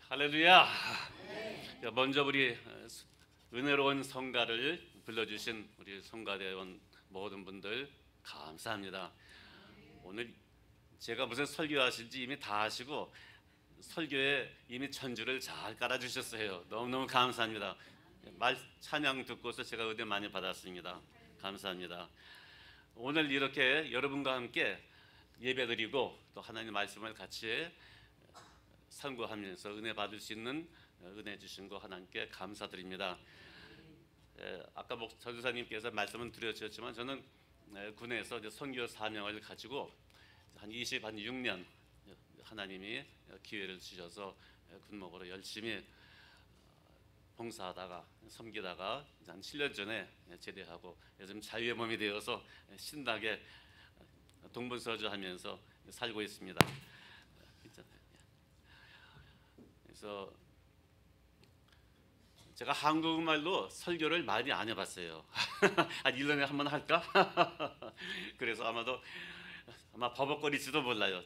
할렐루야. 먼저 우리 은혜로운 성가를 불러주신 우리 성가대원 모든 분들 감사합니다. 오늘 제가 무슨 설교하실지 이미 다 하시고 설교에 이미 전주를 잘 깔아주셨어요. 너무너무 감사합니다. 찬양 듣고서 제가 은혜 많이 받았습니다. 감사합니다. 오늘 이렇게 여러분과 함께 예배드리고 또 하나님 말씀을 같이 상고하면서 은혜 받을 수 있는 은혜 주신 거 하나님께 감사드립니다. 아까 전도사님께서 말씀은 드려주셨지만 저는 군에서 선교 사명을 가지고 한 26년 하나님이 기회를 주셔서 군목으로 열심히 봉사하다가 섬기다가 한 7년 전에 제대하고 요즘 자유의 몸이 되어서 신나게 동분서주하면서 살고 있습니다. 그래서 제가 한국말로 설교를 많이 안 해봤어요. 한 1년에 한 번 할까? 그래서 아마 버벅거릴지도 몰라요.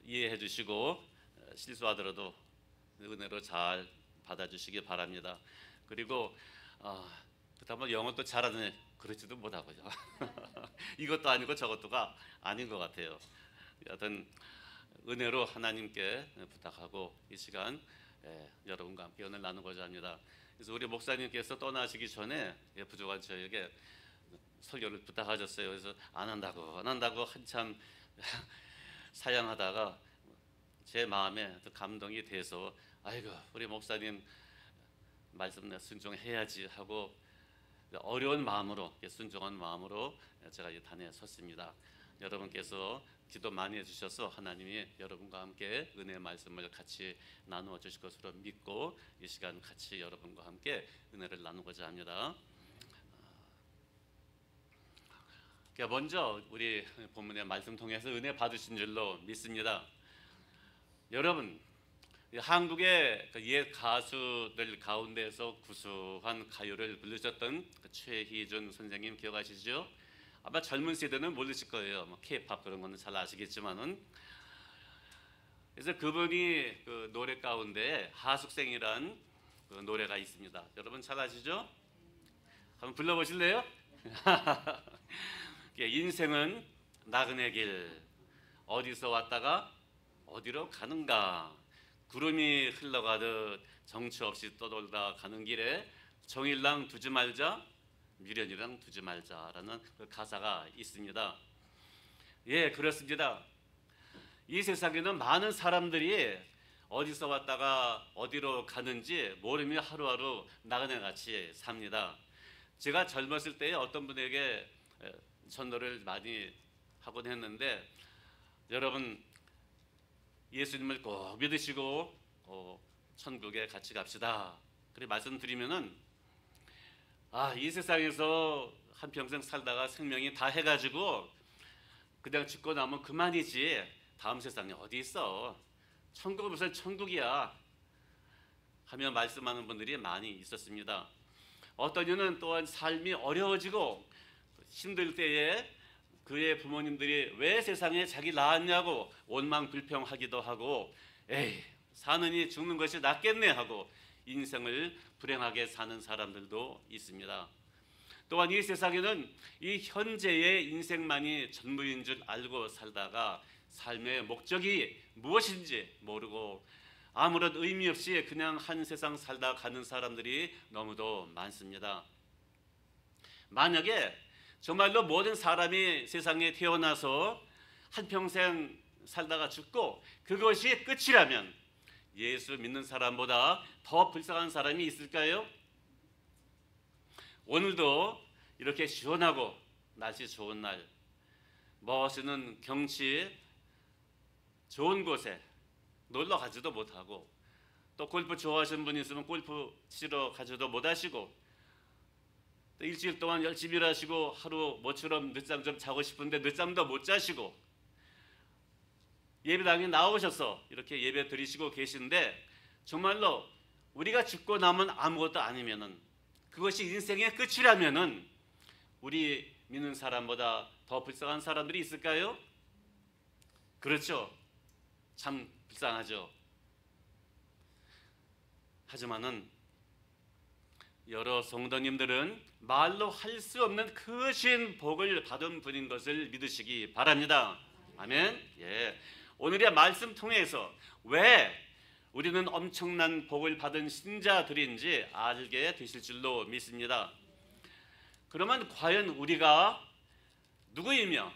이해해 주시고 실수하더라도 은혜로 잘 받아주시기 바랍니다. 그리고 그다음에 영어도 잘하는 그렇지도 못하고요. 이것도 아니고 저것도가 아닌 것 같아요. 여하튼 은혜로 하나님께 부탁하고 이 시간 여러분과 함께 은혜를 나누고자 합니다. 그래서 우리 목사님께서 떠나시기 전에 부족한 저에게 설교를 부탁하셨어요. 그래서 안 한다고 한참 사양하다가 제 마음에 감동이 돼서 아이고 우리 목사님 말씀 순종해야지 하고 어려운 마음으로 순종한 마음으로 제가 이 단에 섰습니다. 여러분께서 기도 많이 해주셔서 하나님이 여러분과 함께 은혜의 말씀을 같이 나누어 주실 것으로 믿고 이 시간 같이 여러분과 함께 은혜를 나누고자 합니다. 먼저 우리 본문의 말씀 통해서 은혜 받으신 줄로 믿습니다. 여러분, 한국의 옛 가수들 가운데서 구수한 가요를 부르셨던 최희준 선생님 기억하시죠? 아마 젊은 세대는 모르실 거예요. K-팝 그런 거는 잘 아시겠지만은. 그래서 그분이 그 노래 가운데 하숙생이란 그 노래가 있습니다. 여러분 잘 아시죠? 한번 불러보실래요? 인생은 나그네 길, 어디서 왔다가 어디로 가는가. 구름이 흘러가듯 정처 없이 떠돌다 가는 길에 정일랑 두지 말자, 미련이랑 두지 말자라는 그 가사가 있습니다. 예, 그렇습니다. 이 세상에는 많은 사람들이 어디서 왔다가 어디로 가는지 모르며 하루하루 나그네같이 삽니다. 제가 젊었을 때 어떤 분에게 전도를 많이 하곤 했는데 여러분 예수님을 꼭 믿으시고 천국에 같이 갑시다. 그렇게 말씀드리면은 이 세상에서 한평생 살다가 생명이 다 해가지고 그냥 죽고 나면 그만이지 다음 세상에 어디 있어. 천국은 무슨 천국이야 하며 말씀하는 분들이 많이 있었습니다. 어떤 이는 또한 삶이 어려워지고 힘들 때에 그의 부모님들이 왜 세상에 자기 낳았냐고 원망불평하기도 하고 에이 사느니 죽는 것이 낫겠네 하고 인생을 불행하게 사는 사람들도 있습니다. 또한 이 세상에는 이 현재의 인생만이 전부인 줄 알고 살다가 삶의 목적이 무엇인지 모르고 아무런 의미 없이 그냥 한 세상 살다 가는 사람들이 너무도 많습니다. 만약에 정말로 모든 사람이 세상에 태어나서 한평생 살다가 죽고 그것이 끝이라면 예수 믿는 사람보다 더 불쌍한 사람이 있을까요? 오늘도 이렇게 시원하고 날씨 좋은 날 멋있는 경치 좋은 곳에 놀러 가지도 못하고 또 골프 좋아하시는 분이 있으면 골프 치러 가지도 못하시고 또 일주일 동안 열심히 일하시고 하루 모처럼 늦잠 좀 자고 싶은데 늦잠도 못 자시고 예배당에 나오셔서 이렇게 예배 드리시고 계신데 정말로 우리가 죽고 나면 아무것도 아니면은 그것이 인생의 끝이라면은 우리 믿는 사람보다 더 불쌍한 사람들이 있을까요? 그렇죠. 참 불쌍하죠. 하지만은 여러 성도님들은 말로 할 수 없는 크신 복을 받은 분인 것을 믿으시기 바랍니다. 아멘. 예. 오늘의 말씀 통해서 왜 우리는 엄청난 복을 받은 신자들인지 알게 되실 줄로 믿습니다. 그러면 과연 우리가 누구이며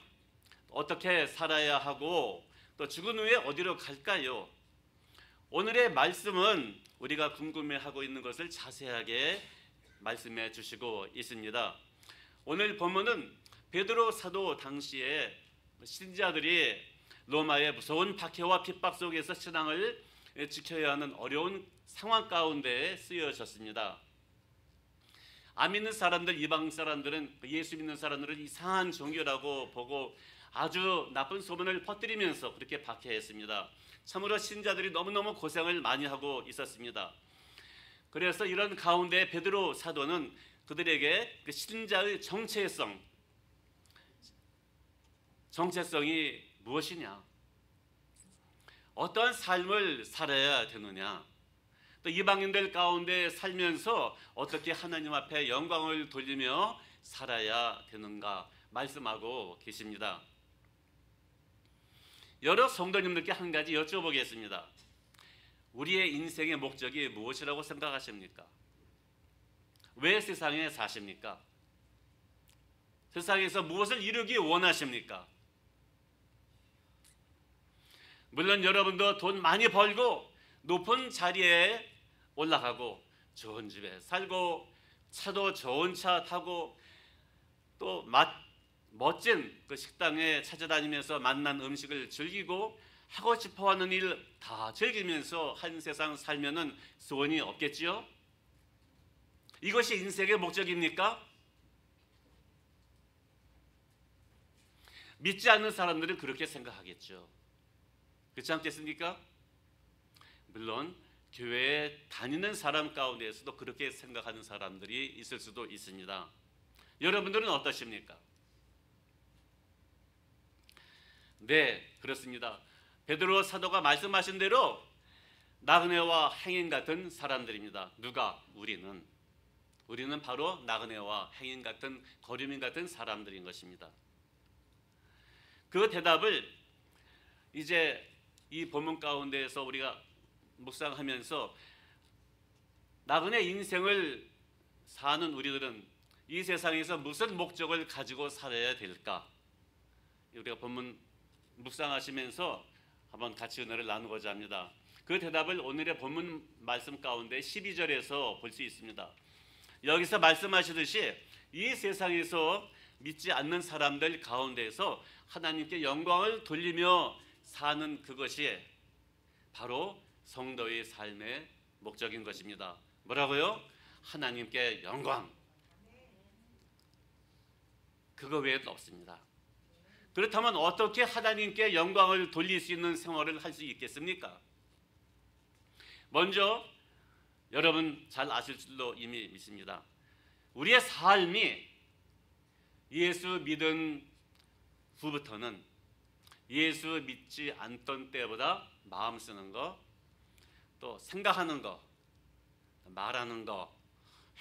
어떻게 살아야 하고 또 죽은 후에 어디로 갈까요? 오늘의 말씀은 우리가 궁금해하고 있는 것을 자세하게 말씀해 주시고 있습니다. 오늘 본문은 베드로 사도 당시에 신자들이 로마의 무서운 박해와 핍박 속에서 신앙을 지켜야 하는 어려운 상황 가운데 쓰여졌습니다. 안 믿는 사람들, 이방 사람들은 예수 믿는 사람들은 이상한 종교라고 보고 아주 나쁜 소문을 퍼뜨리면서 그렇게 박해했습니다. 참으로 신자들이 너무너무 고생을 많이 하고 있었습니다. 그래서 이런 가운데 베드로 사도는 그들에게 그 신자의 정체성이 무엇이냐, 어떠한 삶을 살아야 되느냐, 또 이방인들 가운데 살면서 어떻게 하나님 앞에 영광을 돌리며 살아야 되는가 말씀하고 계십니다. 여러 성도님들께 한 가지 여쭤보겠습니다. 우리의 인생의 목적이 무엇이라고 생각하십니까? 왜 세상에 사십니까? 세상에서 무엇을 이루기 원하십니까? 물론 여러분도 돈 많이 벌고 높은 자리에 올라가고 좋은 집에 살고 차도 좋은 차 타고 또 멋진 그 식당에 찾아다니면서 만난 음식을 즐기고 하고 싶어하는 일 다 즐기면서 한 세상 살면은 소원이 없겠지요? 이것이 인생의 목적입니까? 믿지 않는 사람들은 그렇게 생각하겠죠. 그렇지 않겠습니까? 물론 교회에 다니는 사람 가운데에서도 그렇게 생각하는 사람들이 있을 수도 있습니다. 여러분들은 어떠십니까? 네, 그렇습니다. 베드로 사도가 말씀하신 대로 나그네와 행인 같은 사람들입니다. 누가? 우리는 바로 나그네와 행인 같은 거류민 같은 사람들인 것입니다. 그 대답을 이제 이 본문 가운데에서 우리가 묵상하면서 나그네 인생을 사는 우리들은 이 세상에서 무슨 목적을 가지고 살아야 될까? 우리가 본문 묵상하시면서 한번 같이 은혜를 나누고자 합니다. 그 대답을 오늘의 본문 말씀 가운데 12절에서 볼 수 있습니다. 여기서 말씀하시듯이 이 세상에서 믿지 않는 사람들 가운데서 하나님께 영광을 돌리며 사는 그것이 바로 성도의 삶의 목적인 것입니다. 뭐라고요? 하나님께 영광. 그거 외에는 없습니다. 그렇다면 어떻게 하나님께 영광을 돌릴 수 있는 생활을 할 수 있겠습니까? 먼저 여러분 잘 아실 줄로 이미 믿습니다. 우리의 삶이 예수 믿은 후부터는 예수 믿지 않던 때보다 마음 쓰는 거, 또 생각하는 거, 말하는 거,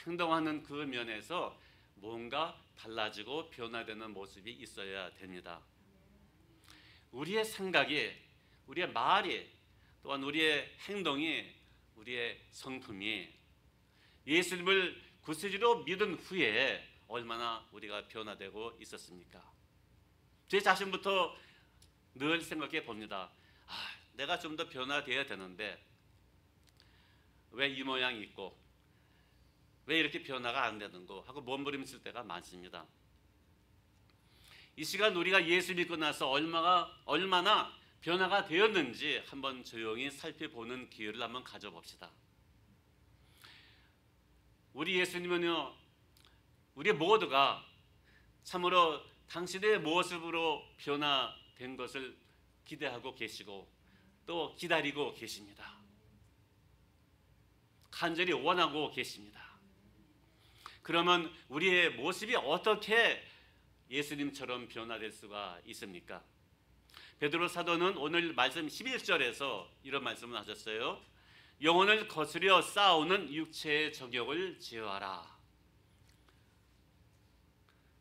행동하는 그 면에서 뭔가 달라지고 변화되는 모습이 있어야 됩니다. 우리의 생각이, 우리의 말이, 또한 우리의 행동이, 우리의 성품이 예수님을 구세주로 믿은 후에 얼마나 우리가 변화되고 있었습니까? 제 자신부터 늘 생각해 봅니다. 내가 좀 더 변화되어야 되는데 왜 이 모양이 있고 왜 이렇게 변화가 안 되는 거 하고 몸부림칠 때가 많습니다. 이 시간 우리가 예수 믿고 나서 얼마나 변화가 되었는지 한번 조용히 살펴보는 기회를 한번 가져봅시다. 우리 예수님은요, 우리 모두가 참으로 당신의 모습으로 변화된 것을 기대하고 계시고 또 기다리고 계십니다. 간절히 원하고 계십니다. 그러면 우리의 모습이 어떻게 예수님처럼 변화될 수가 있습니까? 베드로 사도는 오늘 말씀 11절에서 이런 말씀을 하셨어요. 영혼을 거스려 싸우는 육체의 정욕을 제어하라.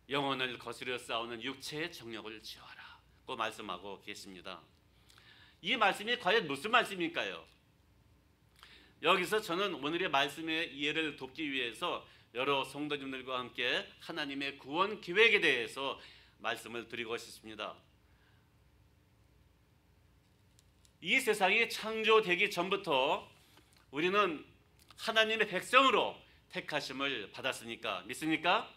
영혼을 거스려 싸우는 육체의 정욕을 제어하라. 고 말씀하고 계십니다. 이 말씀이 과연 무슨 말씀일까요? 여기서 저는 오늘의 말씀의 이해를 돕기 위해서 여러 성도님들과 함께 하나님의 구원 계획에 대해서 말씀을 드리고 싶습니다. 이 세상이 창조되기 전부터 우리는 하나님의 백성으로 택하심을 받았으니까 믿습니까?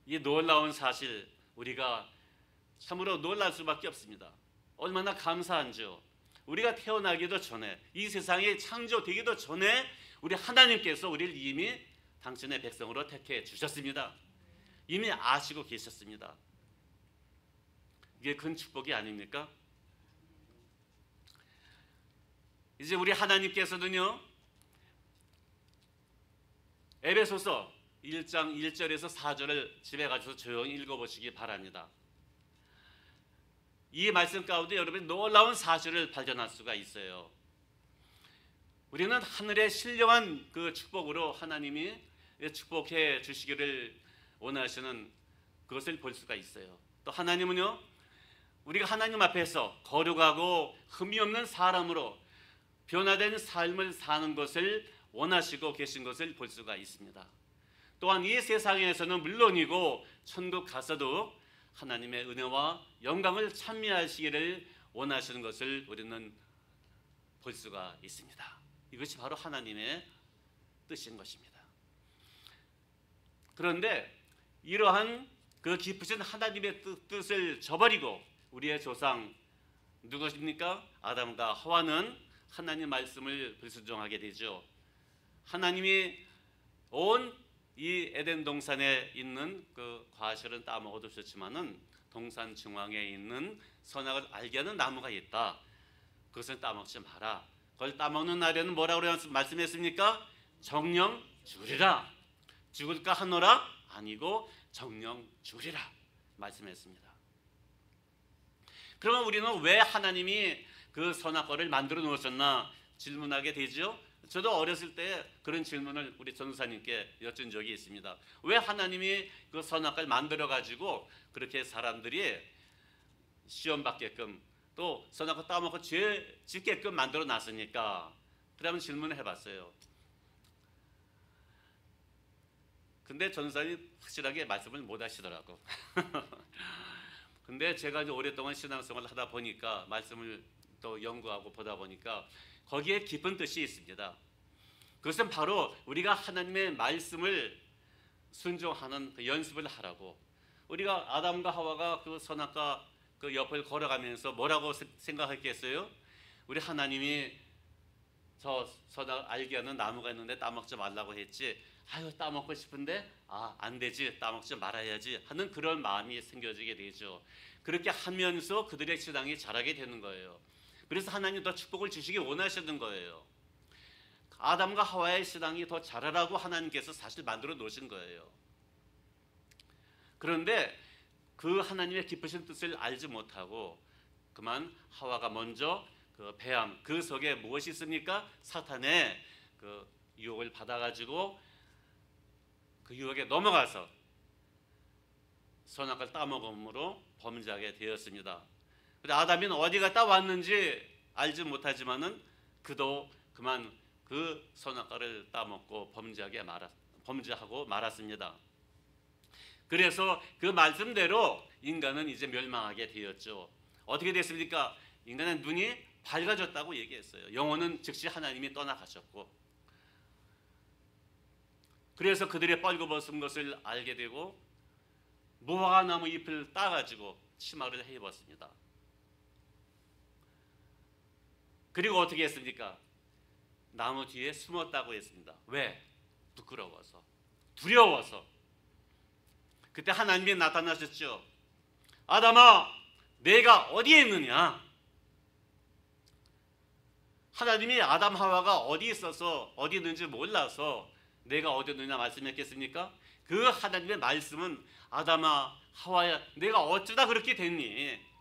이 놀라운 사실 우리가 참으로 놀랄 수밖에 없습니다. 얼마나 감사한지요. 우리가 태어나기도 전에 이 세상이 창조되기도 전에 우리 하나님께서 우리를 이미 당신의 백성으로 택해 주셨습니다. 이미 아시고 계셨습니다. 이게 큰 축복이 아닙니까? 이제 우리 하나님께서는요, 에베소서 1장 1절에서 4절을 집에 가셔서 조용히 읽어보시기 바랍니다. 이 말씀 가운데 여러분이 놀라운 사실을 발견할 수가 있어요. 우리는 하늘의 신령한 그 축복으로 하나님이 축복해 주시기를 원하시는 그것을 볼 수가 있어요. 또 하나님은요, 우리가 하나님 앞에서 거룩하고 흠이 없는 사람으로 변화된 삶을 사는 것을 원하시고 계신 것을 볼 수가 있습니다. 또한 이 세상에서는 물론이고 천국 가서도 하나님의 은혜와 영광을 찬미하시기를 원하시는 것을 우리는 볼 수가 있습니다. 이것이 바로 하나님의 뜻인 것입니다. 그런데 이러한 그 깊으신 하나님의 뜻을 저버리고 우리의 조상 누구십니까? 아담과 하와는 하나님 말씀을 불순종하게 되죠. 하나님이 온 이 에덴 동산에 있는 그 과실은 따먹어도 좋지만은 동산 중앙에 있는 선악을 알게 하는 나무가 있다. 그것은 따먹지 마라. 그걸 따먹는 날에는 뭐라고 말씀했습니까? 정령 죽으리라. 죽을까 하노라? 아니고 정령 죽으리라 말씀했습니다. 그러면 우리는 왜 하나님이 그 선악과를 만들어 놓으셨나 질문하게 되죠. 저도 어렸을 때 그런 질문을 우리 전도사님께 여쭌 적이 있습니다. 왜 하나님이 그 선악과를 만들어 가지고 그렇게 사람들이 시험 받게끔 또 선악과 따먹고 죄 짓게끔 만들어 놨으니까? 그러면 질문을 해봤어요. 근데 전도사님 확실하게 말씀을 못 하시더라고. 근데 제가 이제 오랫동안 신앙생활을 하다 보니까 말씀을 또 연구하고 보다 보니까 거기에 깊은 뜻이 있습니다. 그것은 바로 우리가 하나님의 말씀을 순종하는 그 연습을 하라고. 우리가 아담과 하와가 그 선악과 그 옆을 걸어가면서 뭐라고 생각했겠어요? 우리 하나님이 저 선악 알게 하는 나무가 있는데 따먹지 말라고 했지. 아유 따먹고 싶은데 안 되지, 따먹지 말아야지 하는 그런 마음이 생겨지게 되죠. 그렇게 하면서 그들의 신앙이 자라게 되는 거예요. 그래서 하나님 더 축복을 주시기 원하시는 거예요. 아담과 하와의 신앙이 더 자라라고 하나님께서 사실 만들어 놓으신 거예요. 그런데 그 하나님의 깊으신 뜻을 알지 못하고 그만 하와가 먼저 그 배암 그 속에 무엇이 있습니까? 사탄의 그 유혹을 받아가지고 그 유혹에 넘어가서 선악과를 따먹음으로 범죄하게 되었습니다. 근데 아담이는 어디 갔다 왔는지 알지 못하지만은 그도 그만 그 선악과를 따먹고 범죄하고 말았습니다. 그래서 그 말씀대로 인간은 이제 멸망하게 되었죠. 어떻게 됐습니까? 인간의 눈이 밝아졌다고 얘기했어요. 영혼은 즉시 하나님이 떠나가셨고, 그래서 그들의 뻘거벗은 것을 알게 되고 무화과나무 잎을 따가지고 치마를 해 입었습니다. 그리고 어떻게 했습니까? 나무 뒤에 숨었다고 했습니다. 왜? 부끄러워서, 두려워서. 그때 하나님이 나타나셨죠. 아담아, 내가 어디에 있느냐? 하나님이 아담 하와가 어디 있어서 어디 있는지 몰라서 내가 어디 있느냐 말씀했겠습니까? 그 하나님의 말씀은 아담아 하와야 내가 어쩌다 그렇게 됐니?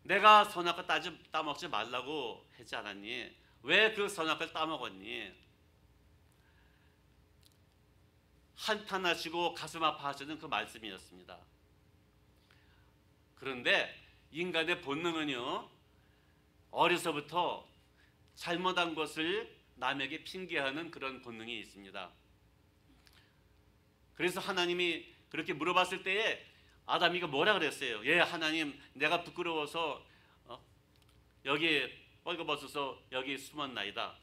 내가 선악과 따먹지 말라고 하지 않았니? 왜 그 선악을 따먹었니? 한탄하시고 가슴 아파하시는 그 말씀이었습니다. 그런데 인간의 본능은요, 어려서부터 잘못한 것을 남에게 핑계하는 그런 본능이 있습니다. 그래서 하나님이 그렇게 물어봤을 때에 아담이가 뭐라 그랬어요? 예, 하나님, 내가 부끄러워서 여기 뻘거벗어서 여기 숨었나이다.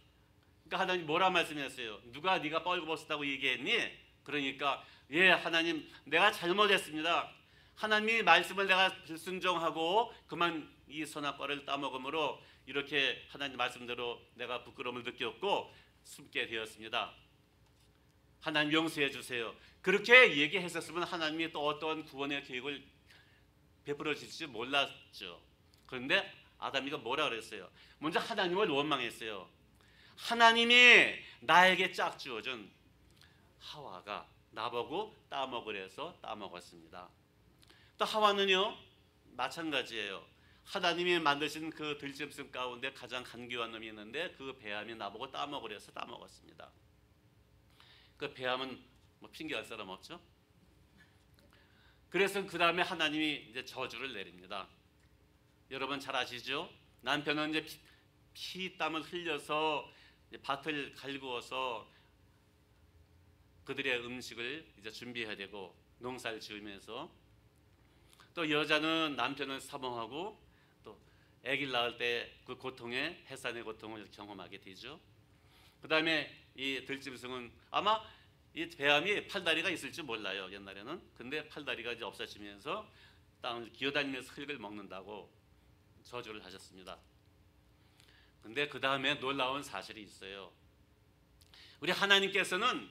그러니까 하나님 뭐라 말씀했어요? 누가 네가 뻘거벗었다고 얘기했니? 그러니까 예, 하나님, 내가 잘못했습니다. 하나님의 말씀을 내가 불순종하고 그만 이 선악과를 따먹음으로 이렇게 하나님 말씀대로 내가 부끄러움을 느꼈고 숨게 되었습니다. 하나님 용서해 주세요. 그렇게 얘기했었으면 하나님이 또 어떤 구원의 계획을 베풀어 주실지 몰랐죠. 그런데 아담이가 뭐라 그랬어요? 먼저 하나님을 원망했어요. 하나님이 나에게 짝지어준 하와가 나보고 따먹으래서 따먹었습니다. 또 하와는요, 마찬가지예요. 하나님이 만드신 그 들짐승 가운데 가장 간교한 놈이 있는데 그 뱀이 나보고 따먹으래서 따먹었습니다. 그 뱀은 뭐 핑계할 사람 없죠? 그래서 그 다음에 하나님이 이제 저주를 내립니다. 여러분 잘 아시죠? 남편은 이제 피땀을 흘려서 밭을 갈구어서 그들의 음식을 이제 준비해야 되고 농사를 지으면서, 또 여자는 남편을 사모하고 또 아기를 낳을 때 그 고통에 해산의 고통을 경험하게 되죠. 그 다음에 이 들짐승은 아마 이 뱀이 팔다리가 있을지 몰라요, 옛날에는. 근데 팔다리가 이제 없어지면서 땅을 기어다니면서 흙을 먹는다고 저주를 하셨습니다. 근데 그 다음에 놀라운 사실이 있어요. 우리 하나님께서는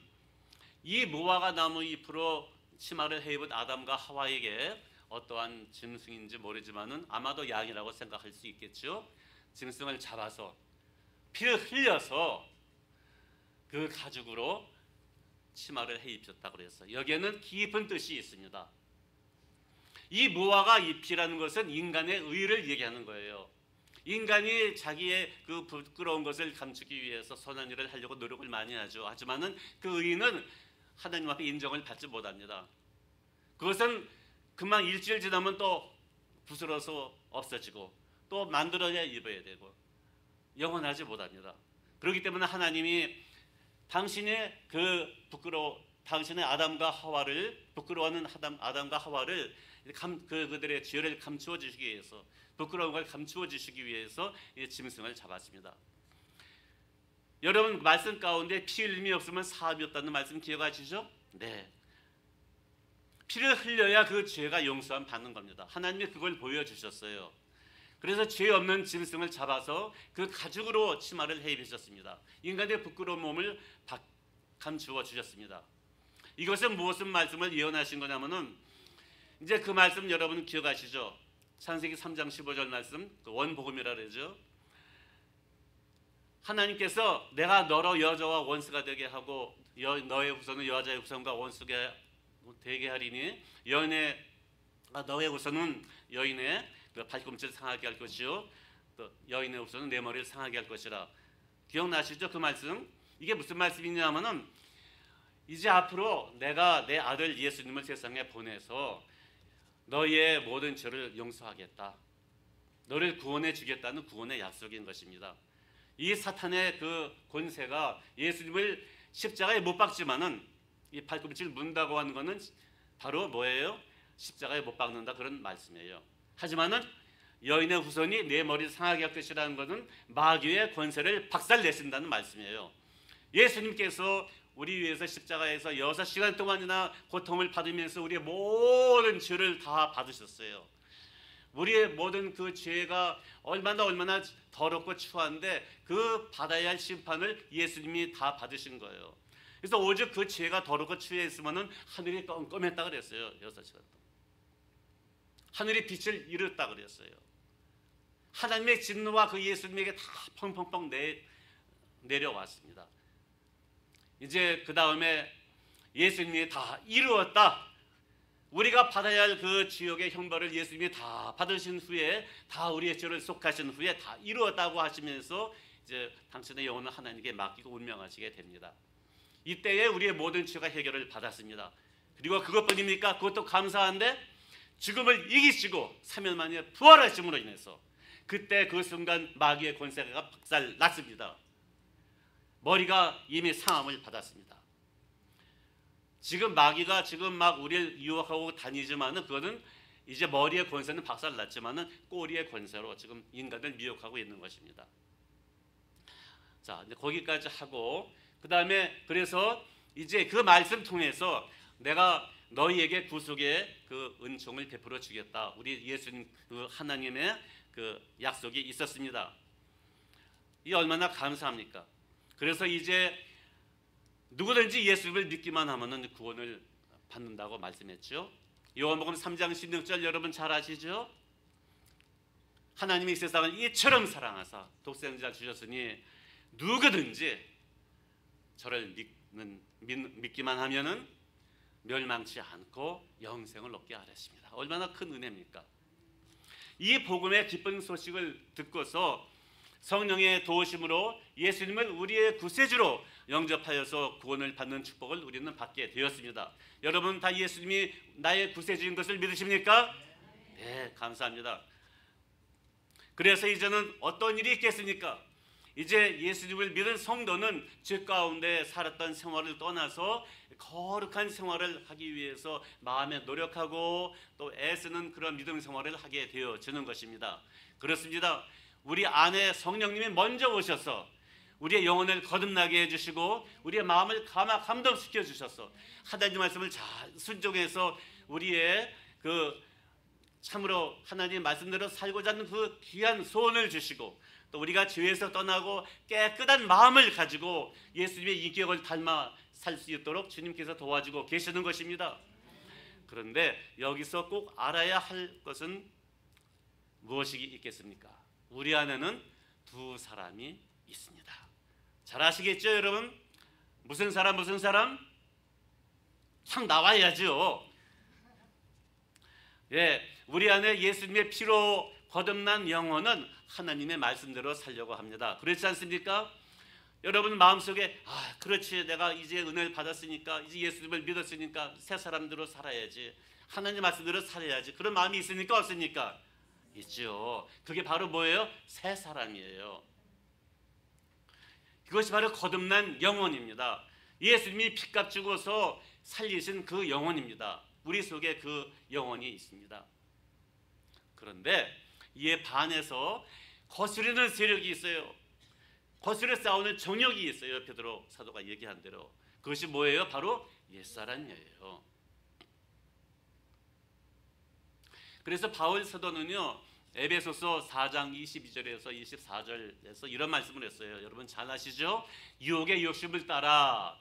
이 무화과 나무 잎으로 치마를 해입은 아담과 하와에게 어떠한 짐승인지 모르지만은 아마도 양이라고 생각할 수 있겠죠. 짐승을 잡아서 피를 흘려서 그 가죽으로 치마를 해입혔다고 그랬어요. 여기에는 깊은 뜻이 있습니다. 이 무화과 잎이라는 것은 인간의 의를 얘기하는 거예요. 인간이 자기의 그 부끄러운 것을 감추기 위해서 선한 일을 하려고 노력을 많이 하죠. 하지만은 그 의는 하나님 앞에 인정을 받지 못합니다. 그것은 금방 일주일 지나면 또 부스러서 없어지고 또 만들어야 입어야 되고 영원하지 못합니다. 그렇기 때문에 하나님이 당신의 당신의 아담과 하와를 부끄러워하는 아담과 하와를 그들의 죄를 감추어 주시기 위해서, 부끄러운 걸 감추어 주시기 위해서 이 짐승을 잡았습니다. 여러분 말씀 가운데 피 흘림이 없으면 사함이 없다는 말씀 기억하시죠? 네. 피를 흘려야 그 죄가 용서함 받는 겁니다. 하나님이 그걸 보여주셨어요. 그래서 죄 없는 짐승을 잡아서 그 가죽으로 치마를 해입으셨습니다. 인간의 부끄러운 몸을 감추어 주셨습니다. 이것은 무엇을 말씀을 예언하신 거냐면은, 이제 그 말씀 여러분 기억하시죠? 창세기 3장 15절 말씀, 그 원복음이라 그러죠. 하나님께서 내가 너로 여자와 원수가 되게 하고 너의 후손은 여자의 후손과 원수가 되게 하리니 너의 후손은 여인의 발꿈치를 상하게 할 것이요 또 여인의 후손은 내 머리를 상하게 할 것이라. 기억나시죠? 그 말씀. 이게 무슨 말씀이냐면은, 이제 앞으로 내가 내 아들 예수님을 세상에 보내서 너의 모든 죄를 용서하겠다, 너를 구원해 주겠다는 구원의 약속인 것입니다. 이 사탄의 그 권세가 예수님을 십자가에 못 박지만은 이 발꿈치를 문다고 하는 것은 바로 뭐예요? 십자가에 못 박는다, 그런 말씀이에요. 하지만은 여인의 후손이 내 머리를 상하게 할 것이라는 것은 마귀의 권세를 박살내신다는 말씀이에요. 예수님께서 우리 위해서 십자가에서 6시간 동안이나 고통을 받으면서 우리의 모든 죄를 다 받으셨어요. 우리의 모든 그 죄가 얼마나 더럽고 추한데 그 받아야 할 심판을 예수님이 다 받으신 거예요. 그래서 오직 그 죄가 더럽고 추해 있으면은 하늘이 껌껌했다 그랬어요. 6시간 동안. 하늘이 빛을 잃었다 그랬어요. 하나님의 진노와 그 예수님에게 다 펑펑펑 내려왔습니다. 이제 그 다음에 예수님이 다 이루었다, 우리가 받아야 할 그 지옥의 형벌을 예수님이 다 받으신 후에, 다 우리의 죄를 속하신 후에 다 이루었다고 하시면서 이제 당신의 영혼을 하나님께 맡기고 운명하시게 됩니다. 이때에 우리의 모든 죄가 해결을 받았습니다. 그리고 그것뿐입니까? 그것도 감사한데 죽음을 이기시고 3일 만에 부활하심으로 인해서 그때 그 순간 마귀의 권세가 박살났습니다. 머리가 이미 상함을 받았습니다. 지금 마귀가 지금 막 우리를 유혹하고 다니지만은 그거는 이제 머리의 권세는 박살났지만은 꼬리의 권세로 지금 인간을 미혹하고 있는 것입니다. 자, 이제 거기까지 하고 그 다음에 그래서 이제 그 말씀 통해서 내가 너희에게 구속의 그 은총을 베풀어 주겠다. 우리 예수님 그 하나님의 그 약속이 있었습니다. 이 얼마나 감사합니까? 그래서 이제 누구든지 예수를 믿기만 하면은 구원을 받는다고 말씀했죠. 요한복음 3장 16절 여러분 잘 아시죠? 하나님이 세상을 이처럼 사랑하사 독생자를 주셨으니 누구든지 저를 믿기만 하면은 멸망치 않고 영생을 얻게 하셨습니다. 얼마나 큰 은혜입니까? 이 복음의 기쁜 소식을 듣고서 성령의 도우심으로 예수님을 우리의 구세주로 영접하여서 구원을 받는 축복을 우리는 받게 되었습니다. 여러분 다 예수님이 나의 구세주인 것을 믿으십니까? 네, 감사합니다. 그래서 이제는 어떤 일이 있겠습니까? 이제 예수님을 믿은 성도는 죄 가운데 살았던 생활을 떠나서 거룩한 생활을 하기 위해서 마음에 노력하고 또 애쓰는 그런 믿음 생활을 하게 되어지는 것입니다. 그렇습니다. 우리 안에 성령님이 먼저 오셔서 우리의 영혼을 거듭나게 해주시고 우리의 마음을 감동시켜 주셔서 하나님 말씀을 잘 순종해서 우리의 그 참으로 하나님 말씀대로 살고자 하는 그 귀한 소원을 주시고 또 우리가 죄에서 떠나고 깨끗한 마음을 가지고 예수님의 인격을 닮아 살 수 있도록 주님께서 도와주고 계시는 것입니다. 그런데 여기서 꼭 알아야 할 것은 무엇이 있겠습니까? 우리 안에는 두 사람이 있습니다. 잘 아시겠죠 여러분? 무슨 사람 무슨 사람? 확 나와야죠. 예, 우리 안에 예수님의 피로 거듭난 영혼은 하나님의 말씀대로 살려고 합니다. 그렇지 않습니까? 여러분 마음속에 그렇지 내가 이제 은혜를 받았으니까 이제 예수님을 믿었으니까 새 사람대로 살아야지 하나님 말씀대로 살아야지 그런 마음이 있습니까 없습니까? 있죠. 그게 바로 뭐예요? 새 사람이에요. 그것이 바로 거듭난 영혼입니다. 예수님이 핏값 주고서 살리신 그 영혼입니다. 우리 속에 그 영혼이 있습니다. 그런데 이에 반해서 거스르는 세력이 있어요. 거스르 싸우는 정욕이 있어요. 베드로 사도가 얘기한 대로. 그것이 뭐예요? 바로 옛사람이에요. 그래서 바울 사도는요 에베소서 4장 22절에서 24절에서 이런 말씀을 했어요. 여러분 잘 아시죠? 유혹의 욕심을 따라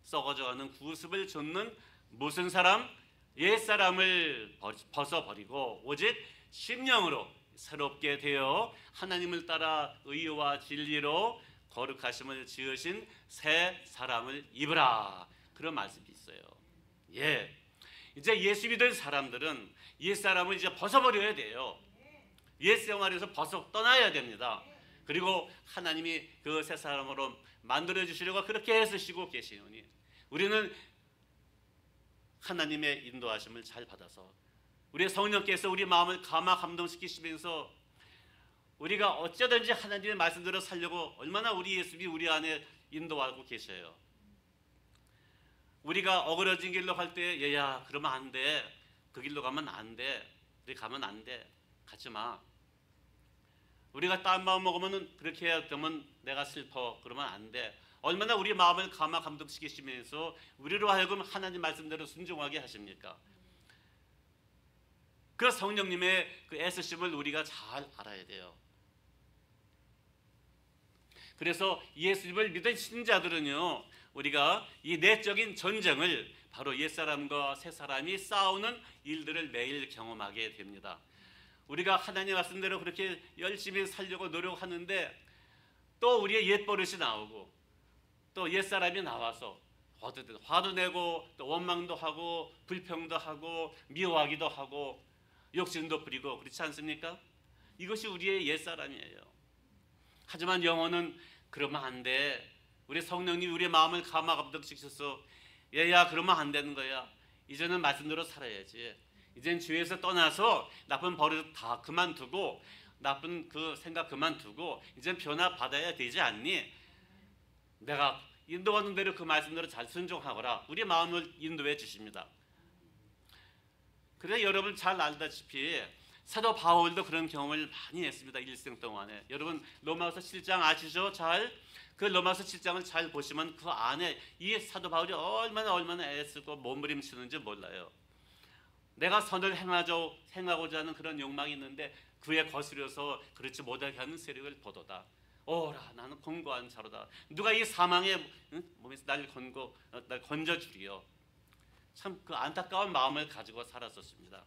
썩어져가는 구습을 좇는 무슨 사람? 옛사람을 벗어버리고 오직 심령으로 새롭게 되어 하나님을 따라 의와 진리로 거룩하심을 지으신 새 사람을 입으라. 그런 말씀이 있어요. 예, 이제 예수 믿은 사람들은 옛사람을 이제 벗어버려야 돼요. 옛 생활에서 벗어 떠나야 됩니다. 그리고 하나님이 그 새 사람으로 만들어 주시려고 그렇게 애쓰시고 계시오니 우리는 하나님의 인도하심을 잘 받아서 우리 성령께서 우리 마음을 감동시키시면서 우리가 어쩌든지 하나님의 말씀대로 살려고 얼마나 우리 예수님이 우리 안에 인도하고 계셔요. 우리가 어그러진 길로 갈 때 얘야 그러면 안 돼. 그 길로 가면 안 돼. 우리 가면 안 돼. 가지 마. 우리가 딴 마음 먹으면 그렇게 해야 되면 내가 슬퍼. 그러면 안 돼. 얼마나 우리 마음을 감동시키시면서 우리로 하여금 하나님 말씀대로 순종하게 하십니까? 그 성령님의 그 애쓰심을 우리가 잘 알아야 돼요. 그래서 예수님을 믿은 신자들은요 우리가 이 내적인 전쟁을 바로 옛사람과 새사람이 싸우는 일들을 매일 경험하게 됩니다. 우리가 하나님 말씀대로 그렇게 열심히 살려고 노력하는데 또 우리의 옛버릇이 나오고 또 옛사람이 나와서 화도 내고 또 원망도 하고 불평도 하고 미워하기도 하고 욕심도 부리고 그렇지 않습니까? 이것이 우리의 옛사람이에요. 하지만 영혼은 그러면 안 돼. 우리 성령님 우리 마음을 감화감동 시켜서 얘야 그러면 안 되는 거야. 이제는 말씀대로 살아야지. 이젠 죄에서 떠나서 나쁜 버릇 다 그만두고 나쁜 그 생각 그만두고 이젠 변화 받아야 되지 않니? 내가 인도하는 대로 그 말씀대로 잘 순종하거라. 우리 마음을 인도해 주십니다. 그래 여러분 잘 알다시피 사도 바울도 그런 경험을 많이 했습니다. 일생 동안에. 여러분 로마서 7장 아시죠? 그 로마서 7장을 잘 보시면 그 안에 이 사도 바울이 얼마나 애쓰고 몸부림치는지 몰라요. 내가 선을 행하고자 하는 그런 욕망이 있는데 그에 거스려서 그렇지 못하게 하는 세력을 보도다. 오라 나는 공고한 자로다. 누가 이 사망의 몸에서 날 건져 주리요. 참 그 안타까운 마음을 가지고 살았었습니다.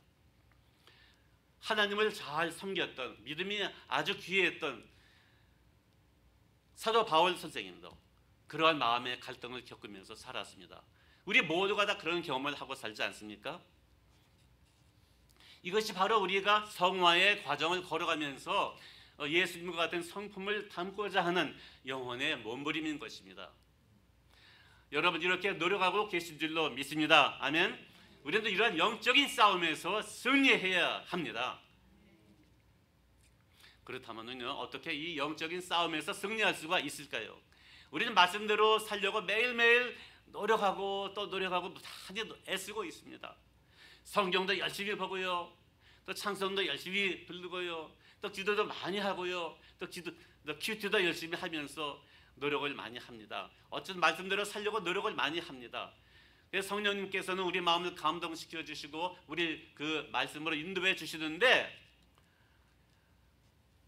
하나님을 잘 섬겼던 믿음이 아주 귀했던 사도 바울 선생님도 그러한 마음의 갈등을 겪으면서 살았습니다. 우리 모두가 다 그런 경험을 하고 살지 않습니까? 이것이 바로 우리가 성화의 과정을 걸어가면서 예수님과 같은 성품을 담고자 하는 영혼의 몸부림인 것입니다. 여러분 이렇게 노력하고 계신 줄로 믿습니다. 아멘. 우리도 이러한 영적인 싸움에서 승리해야 합니다. 그렇다면요 어떻게 이 영적인 싸움에서 승리할 수가 있을까요? 우리는 말씀대로 살려고 매일매일 노력하고 또 노력하고 많이 애쓰고 있습니다. 성경도 열심히 보고요, 또 찬송도 열심히 부르고요, 또 기도도 많이 하고요, 또 큐티도 열심히 하면서 노력을 많이 합니다. 어쨌든 말씀대로 살려고 노력을 많이 합니다. 성령님께서는 우리 마음을 감동시켜 주시고 우리 그 말씀으로 인도해 주시는데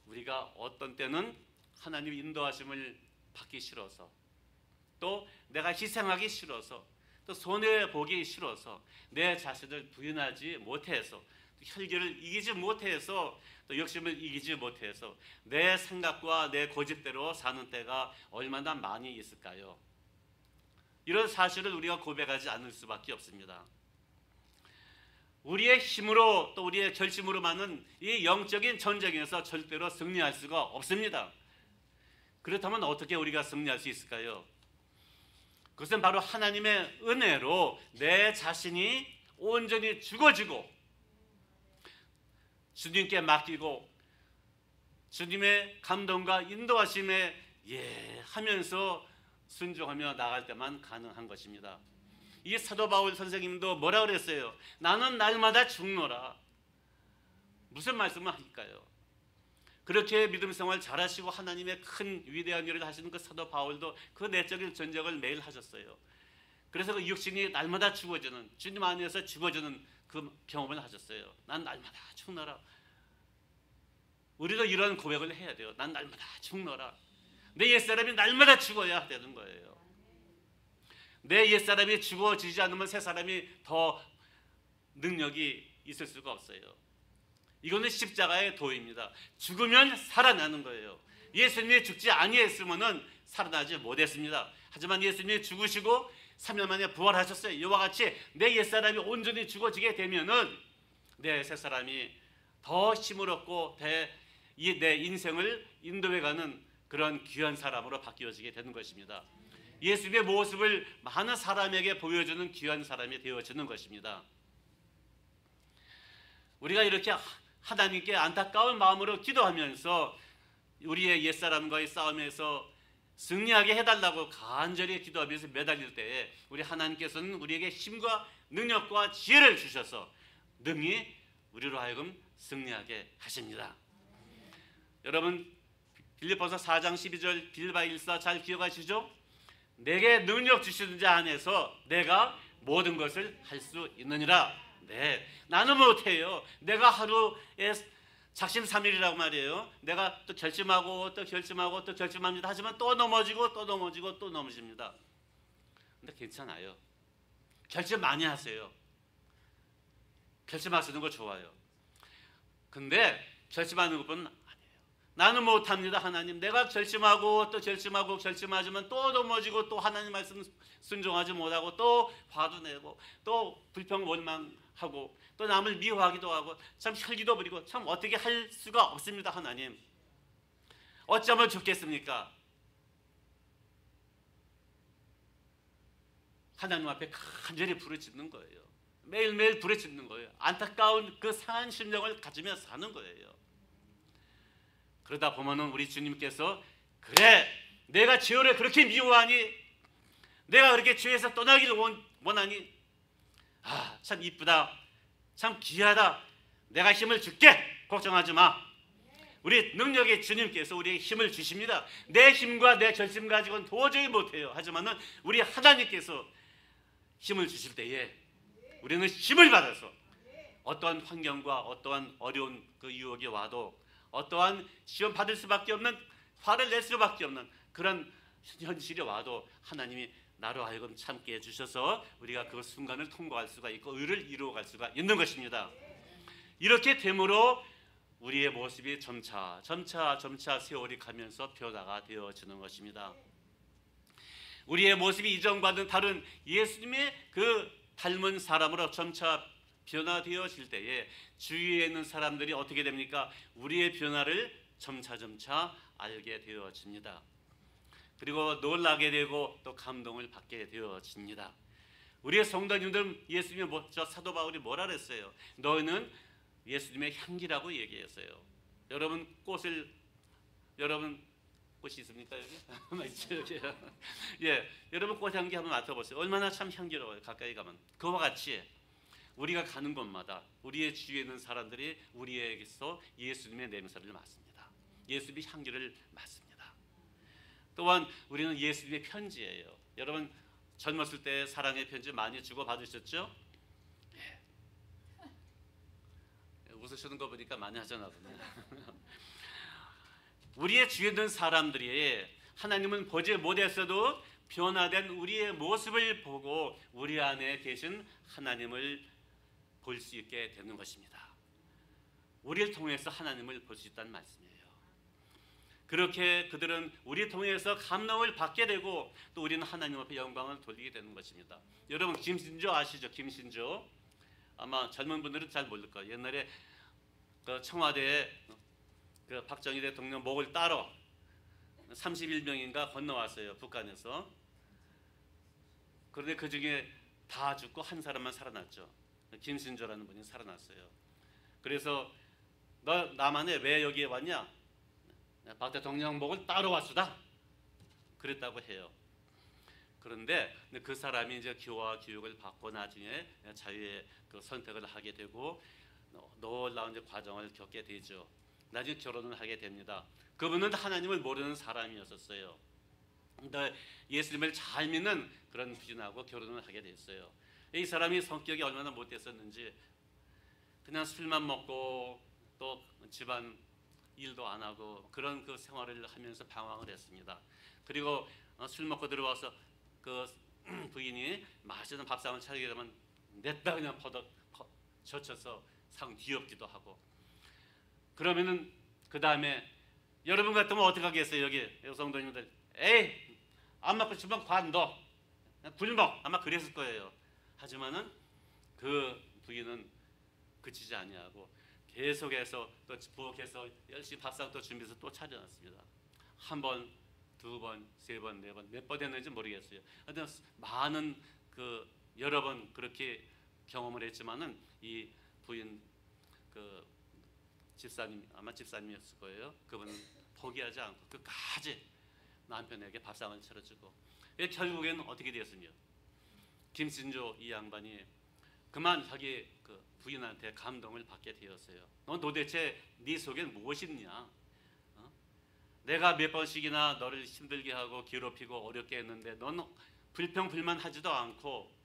우리가 어떤 때는 하나님 인도하심을 받기 싫어서 또 내가 희생하기 싫어서 또 손해보기 싫어서 내 자신을 부인하지 못해서 혈기를 이기지 못해서 또 욕심을 이기지 못해서 내 생각과 내 고집대로 사는 때가 얼마나 많이 있을까요? 이런 사실을 우리가 고백하지 않을 수밖에 없습니다. 우리의 힘으로 또 우리의 결심으로만은 이 영적인 전쟁에서 절대로 승리할 수가 없습니다. 그렇다면 어떻게 우리가 승리할 수 있을까요? 그것은 바로 하나님의 은혜로 내 자신이 온전히 죽어지고 주님께 맡기고 주님의 감동과 인도하심에 하면서 순종하며 나갈 때만 가능한 것입니다. 이 사도 바울 선생님도 뭐라 그랬어요? 나는 날마다 죽노라. 무슨 말씀을 할까요? 그렇게 믿음 생활 잘하시고 하나님의 큰 위대한 일을 하시는 그 사도 바울도 그 내적인 전쟁을 매일 하셨어요. 그래서 그 육신이 날마다 죽어지는, 주님 안에서 죽어지는 그 경험을 하셨어요. 난 날마다 죽노라. 우리도 이런 고백을 해야 돼요. 난 날마다 죽노라. 내 옛사람이 날마다 죽어야 되는 거예요. 내 옛사람이 죽어지지 않으면 새 사람이 더 능력이 있을 수가 없어요. 이거는 십자가의 도입니다. 죽으면 살아나는 거예요. 예수님이 죽지 아니했으면 살아나지 못했습니다. 하지만 예수님이 죽으시고 3년 만에 부활하셨어요. 이와 같이 내 옛사람이 온전히 죽어지게 되면은 내 새 사람이 더 힘을 얻고 내 인생을 인도해가는 그런 귀한 사람으로 바뀌어지게 되는 것입니다. 예수님의 모습을 많은 사람에게 보여주는 귀한 사람이 되어지는 것입니다. 우리가 이렇게 하나님께 안타까운 마음으로 기도하면서 우리의 옛사람과의 싸움에서 승리하게 해달라고 간절히 기도하면서 매달릴 때에 우리 하나님께서는 우리에게 힘과 능력과 지혜를 주셔서 능히 우리로 하여금 승리하게 하십니다. 여러분 빌립보서 4장 12절 빌바 1사 잘 기억하시죠? 내게 능력 주시는 자 안에서 내가 모든 것을 할 수 있느니라. 네, 나는 못해요. 내가 하루에 작심삼일이라고 말이에요. 내가 또 결심하고 또 결심하고 또 결심합니다. 하지만 또 넘어지고 또 넘어지고 또 넘어집니다. 근데 괜찮아요. 결심 많이 하세요. 결심하시는 거 좋아요. 근데 결심하는 것뿐은 아니에요. 나는 못합니다. 하나님, 내가 결심하고 또 결심하고 결심하지만 또 넘어지고 또 하나님 말씀 순종하지 못하고 또 화도 내고 또 불평 원망하고 또 남을 미워하기도 하고 참 혈기도 부리고 참 어떻게 할 수가 없습니다. 하나님, 어쩌면 좋겠습니까? 하나님 앞에 간절히 부르짖는 거예요. 매일매일 부르짖는 거예요. 안타까운 그 상한 심령을 가지며 사는 거예요. 그러다 보면은 우리 주님께서 그래, 내가 죄를 그렇게 미워하니, 내가 그렇게 죄에서 떠나기를 원하니, 참 이쁘다, 참 귀하다, 내가 힘을 줄게, 걱정하지 마. 우리 능력의 주님께서 우리에게 힘을 주십니다. 내 힘과 내 결심 가지고는 도저히 못해요. 하지만은 우리 하나님께서 힘을 주실 때에 우리는 힘을 받아서 어떠한 환경과 어떠한 어려운 그 유혹이 와도, 어떠한 시험 받을 수밖에 없는, 화를 낼 수밖에 없는 그런 현실이 와도 하나님이 나로 하여금 참게 해주셔서 우리가 그 순간을 통과할 수가 있고 의를 이루어갈 수가 있는 것입니다. 이렇게 됨으로 우리의 모습이 점차 세월이 가면서 변화가 되어지는 것입니다. 우리의 모습이 이전과는 다른 예수님의 그 닮은 사람으로 점차 변화되어질 때에 주위에 있는 사람들이 어떻게 됩니까? 우리의 변화를 점차 알게 되어집니다. 그리고 놀라게 되고 또 감동을 받게 되어집니다. 우리의 성도님들은 예수님의 사도 바울이 뭐라 그랬어요? 너희는 예수님의 향기라고 얘기했어요. 여러분 꽃이 있습니까 여기? 예, 여러분 꽃향기 한번 맡아보세요. 얼마나 참 향기로워요. 가까이 가면. 그와 같이 우리가 가는 곳마다 우리의 주위에 있는 사람들이 우리에게서 예수님의 냄새를 맡습니다. 예수님의 향기를 맡습니다. 또한 우리는 예수님의 편지예요. 여러분 젊었을 때 사랑의 편지 많이 주고 받으셨죠? 예. 웃으시는 거 보니까 많이 하셨나 보네요. 우리의 주위에 있는 사람들이 하나님은 보지 못했어도 변화된 우리의 모습을 보고 우리 안에 계신 하나님을 볼 수 있게 되는 것입니다. 우리를 통해서 하나님을 볼 수 있다는 말씀이에요. 그렇게 그들은 우리를 통해서 감동을 받게 되고 또 우리는 하나님 앞에 영광을 돌리게 되는 것입니다. 여러분 김신조 아시죠? 김신조. 아마 젊은 분들은 잘 모를 거예요. 옛날에 그 청와대에 그 박정희 대통령 목을 따러 31명인가 건너왔어요. 북한에서. 그런데 그 중에 다 죽고 한 사람만 살아났죠. 김신조라는 분이 살아났어요. 그래서 너 남한에 왜 여기에 왔냐? 박 대통령 목을 따러 왔수다. 그랬다고 해요. 그런데 그 사람이 이제 교화 교육을 받고 나중에 자유의 그 선택을 하게 되고 놀라운 이제 과정을 겪게 되죠. 나중에 결혼을 하게 됩니다. 그분은 하나님을 모르는 사람이었어요. 근데 예수님을 잘 믿는 그런 부인하고 결혼을 하게 됐어요. 이 사람이 성격이 얼마나 못됐었는지 그냥 술만 먹고 또 집안 일도 안 하고 그런 그 생활을 하면서 방황을 했습니다. 그리고 술 먹고 들어와서 그 부인이 맛있는 밥상을 차리게 되면 냈다 그냥 퍼덕 젖혀서 상 뒤엎기도 하고. 그러면은 그 다음에 여러분 같으면 어떻게 하겠어요? 여기 성도님들 에이 안 먹고 주면 관둬 굶어 아마 그랬을 거예요. 하지만은 그 부인은 그치지 아니하고 계속해서 또 부엌에서 열심히 밥상 또 준비해서 또 차려놨습니다. 한 번, 두 번, 세 번, 네 번 몇 번 했는지 모르겠어요. 하여튼 많은 그 여러 번 그렇게 경험을 했지만은 이 부인 그 집사님 아마 집사님이었을 거예요. 그분은 포기하지 않고 끝까지 남편에게 밥상을 차려주고 결국에는 어떻게 되었으며 김신조 이 양반이 그만 자기 그 부인한테 감동을 받게 되었어요. 넌 도대체 네 속엔 무엇이 있냐? 내가 몇 번씩이나 너를 힘들게 하고 괴롭히고 어렵게 했는데 넌 불평불만하지도 않고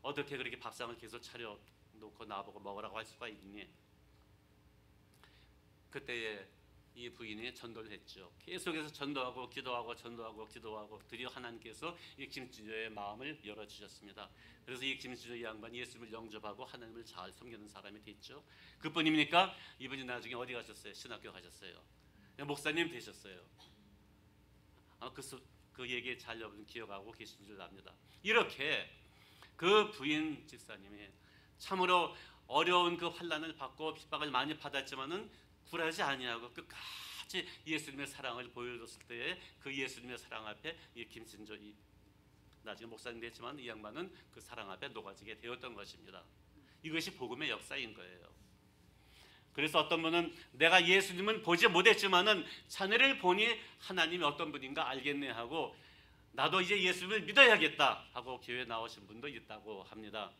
어떻게 그렇게 밥상을 계속 차려놓고 나보고 먹으라고 할 수가 있니? 그때에 이 부인이 전도를 했죠. 계속해서 전도하고 기도하고 드디어 하나님께서 이 김신조의 마음을 열어주셨습니다. 그래서 이 김신조 양반이 예수님을 영접하고 하나님을 잘 섬기는 사람이 됐죠. 그뿐입니까? 이분이 나중에 어디 가셨어요? 신학교 가셨어요. 목사님 되셨어요. 그 얘기 잘 여러분 기억하고 계신 줄 압니다. 이렇게 그 부인 집사님이 참으로 어려운 그 환난을 받고 핍박을 많이 받았지만은 굴하지 아니하고 끝까지 같이 예수님의 사랑을 보여줬을 때에 그 예수님의 사랑 앞에 이 김신조 나중에 목사님 됐지만 이 양반은 그 사랑 앞에 녹아지게 되었던 것입니다. 이것이 복음의 역사인 거예요. 그래서 어떤 분은 내가 예수님은 보지 못했지만은 자네를 보니 하나님이 어떤 분인가 알겠네 하고 나도 이제 예수님을 믿어야겠다 하고 교회에 나오신 분도 있다고 합니다.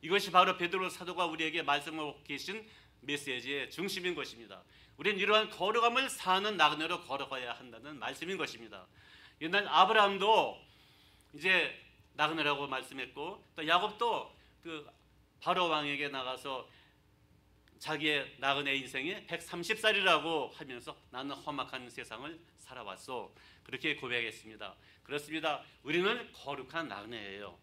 이것이 바로 베드로 사도가 우리에게 말씀하고 계신 메시지의 중심인 것입니다. 우리는 이러한 거룩함을 사는 나그네로 걸어가야 한다는 말씀인 것입니다. 옛날 아브라함도 이제 나그네라고 말씀했고 또 야곱도 그 바로 왕에게 나가서 자기의 나그네 인생이 130살이라고 하면서 나는 험악한 세상을 살아왔소. 그렇게 고백했습니다. 그렇습니다. 우리는 거룩한 나그네예요.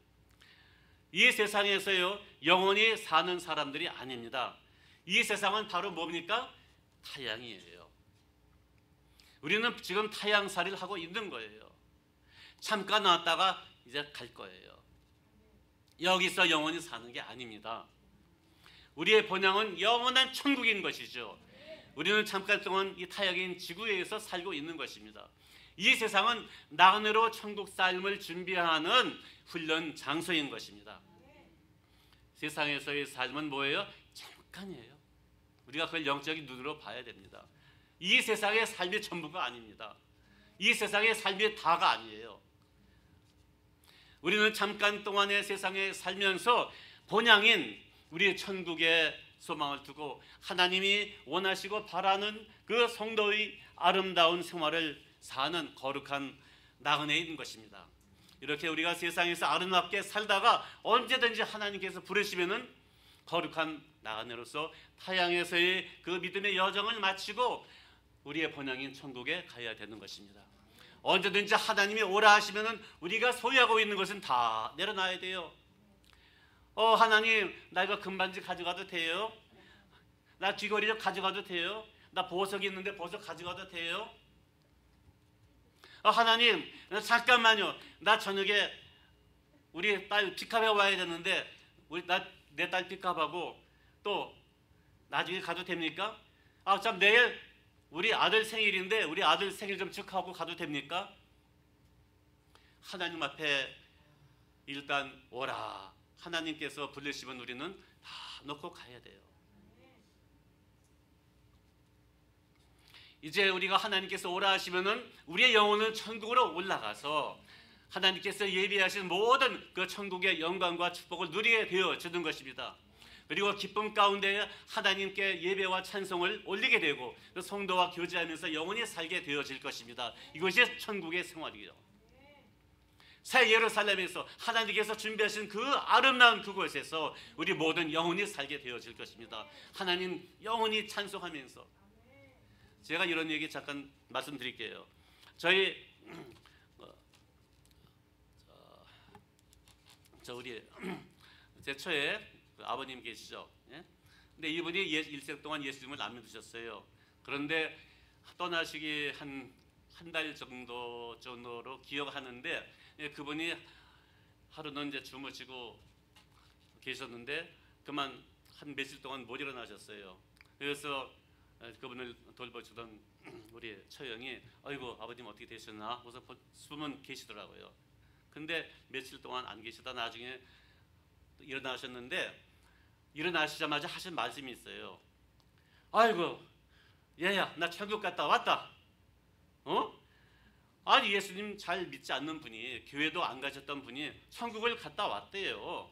이 세상에서요 영원히 사는 사람들이 아닙니다. 이 세상은 바로 뭡니까? 타향이에요. 우리는 지금 타향살이를 하고 있는 거예요. 잠깐 왔다가 이제 갈 거예요. 여기서 영원히 사는 게 아닙니다. 우리의 본향은 영원한 천국인 것이죠. 우리는 잠깐 동안 이 타향인 지구에서 살고 있는 것입니다. 이 세상은 나그네로 천국 삶을 준비하는 훈련 장소인 것입니다. 세상에서의 삶은 뭐예요? 잠깐이에요. 우리가 그걸 영적인 눈으로 봐야 됩니다. 이 세상의 삶이 전부가 아닙니다. 이 세상의 삶이 다가 아니에요. 우리는 잠깐 동안의 세상에 살면서 본향인 우리 천국의 소망을 두고 하나님이 원하시고 바라는 그 성도의 아름다운 생활을 사는 거룩한 나그네인 것입니다. 이렇게 우리가 세상에서 아름답게 살다가 언제든지 하나님께서 부르시면은 거룩한 나그네로서 타향에서의 그 믿음의 여정을 마치고 우리의 본향인 천국에 가야 되는 것입니다. 언제든지 하나님이 오라 하시면은 우리가 소유하고 있는 것은 다 내려놔야 돼요. 하나님 나 이거 금반지 가져가도 돼요? 나 귀걸이 좀 가져가도 돼요? 나 보석이 있는데 보석 가져가도 돼요? 하나님 잠깐만요. 나 저녁에 우리 딸 픽업해 와야 되는데 내 딸 픽업하고 또 나중에 가도 됩니까? 참 내일 우리 아들 생일인데 우리 아들 생일 좀 축하하고 가도 됩니까? 하나님 앞에 일단 오라. 하나님께서 부르시면 우리는 다 놓고 가야 돼요. 이제 우리가 하나님께서 오라 하시면은 우리의 영혼은 천국으로 올라가서 하나님께서 예비하신 모든 그 천국의 영광과 축복을 누리게 되어 주는 것입니다. 그리고 기쁨 가운데 하나님께 예배와 찬송을 올리게 되고 성도와 교제하면서 영원히 살게 되어질 것입니다. 이것이 천국의 생활이죠. 새 예루살렘에서 하나님께서 준비하신 그 아름다운 그곳에서 우리 모든 영혼이 살게 되어질 것입니다. 하나님 영원히 찬송하면서 제가 이런 얘기 잠깐 말씀드릴게요. 저희 우리 제처에 그 아버님 계시죠. 예? 근데 이분이 일생 동안 예수님을 안 믿으셨어요. 그런데 떠나시기 한 달 정도로 기억하는데 그분이 하루는 이제 주무시고 계셨는데 그만 한 며칠 동안 못 일어나셨어요. 그래서 그분을 돌봐주던 우리 처형이 아이고 아버님 어떻게 되셨나? 그래서 숨은 계시더라고요. 근데 며칠 동안 안 계시다 나중에 일어나셨는데 일어나시자마자 하신 말씀이 있어요. 아이고 얘야 나 천국 갔다 왔다. 아니 예수님 잘 믿지 않는 분이 교회도 안 가셨던 분이 천국을 갔다 왔대요.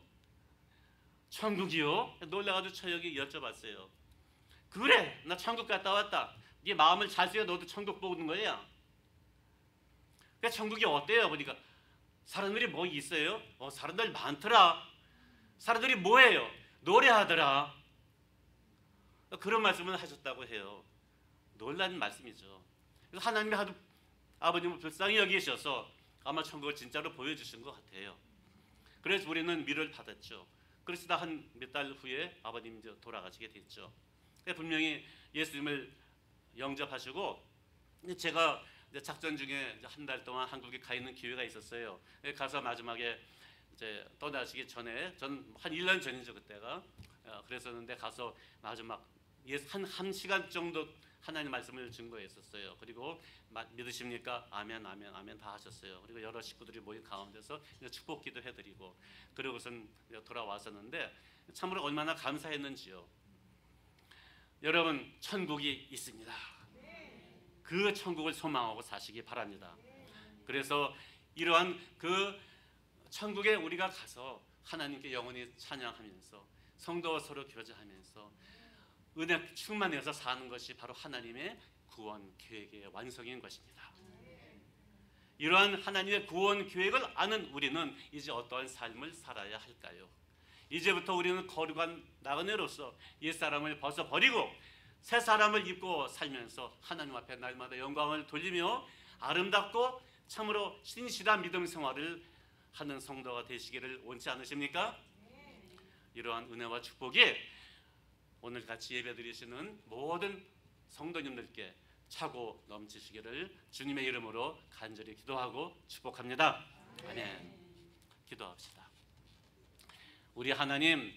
천국이요? 놀라가지고 처형이 여쭤봤어요. 그래 나 천국 갔다 왔다. 네 마음을 잘 쓰여 너도 천국 보는 거야. 그러니까 천국이 어때요? 보니까 사람들이 뭐 있어요? 사람들 많더라. 사람들이 뭐해요? 노래하더라. 그런 말씀을 하셨다고 해요. 놀라는 말씀이죠. 그래서 하나님이 하도 아버님을 불쌍히 여기셔서 아마 천국을 진짜로 보여주신 것 같아요. 그래서 우리는 미를 받았죠. 그러시다 한 몇 달 후에 아버님이 돌아가시게 됐죠. 분명히 예수님을 영접하시고 제가 작전 중에 한 달 동안 한국에 가 있는 기회가 있었어요. 가서 마지막에 이제 떠나시기 전에 전 한 1년 전이죠 그때가. 그랬었는데 가서 마지막 한 시간 정도 하나님 말씀을 증거했었어요. 그리고 믿으십니까? 아멘, 아멘, 아멘 다 하셨어요. 그리고 여러 식구들이 모인 가운데서 축복기도 해드리고 그러고선 돌아왔었는데 참으로 얼마나 감사했는지요. 여러분 천국이 있습니다. 그 천국을 소망하고 사시기 바랍니다. 그래서 이러한 그 천국에 우리가 가서 하나님께 영원히 찬양하면서 성도와 서로 교제하면서 은혜 충만해서 사는 것이 바로 하나님의 구원 계획의 완성인 것입니다. 이러한 하나님의 구원 계획을 아는 우리는 이제 어떠한 삶을 살아야 할까요? 이제부터 우리는 거룩한 나그네로서 옛사람을 벗어버리고 새 사람을 입고 살면서 하나님 앞에 날마다 영광을 돌리며 아름답고 참으로 신실한 믿음 생활을 하는 성도가 되시기를 원치 않으십니까? 이러한 은혜와 축복이 오늘 같이 예배드리시는 모든 성도님들께 차고 넘치시기를 주님의 이름으로 간절히 기도하고 축복합니다. 아멘. 기도합시다. 우리 하나님,